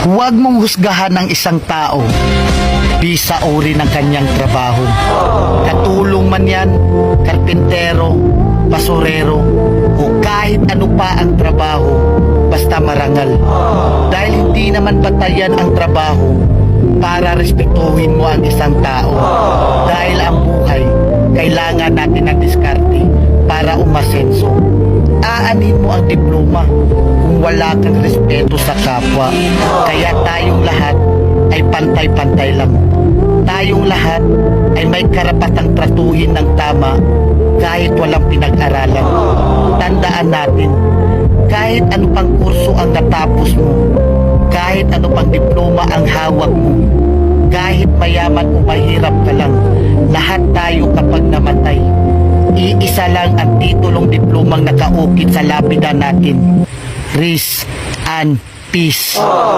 Huwag mong husgahan ang isang tao bisa uri ng kanyang trabaho. Katulong man yan, karpintero, basurero, o kahit ano pa ang trabaho, basta marangal. Dahil hindi naman batayan ang trabaho para respetuhin mo ang isang tao. Dahil ang buhay, kailangan natin ng diskarte para umasenso. Aanin mo ang diploma kung wala kang respeto sa kapwa. Kaya tayong lahat ay pantay-pantay lang. Tayong lahat ay may karapatang tratuhin ng tama kahit walang pinag-aralan. Tandaan natin, kahit ano pang kurso ang natapos mo, kahit ano pang diploma ang hawak mo, kahit mayaman o mahirap ka lang, lahat tayo kapag namatay, iisa lang ang titulong diplomang nakaukit sa lapida natin. Rest and Peace.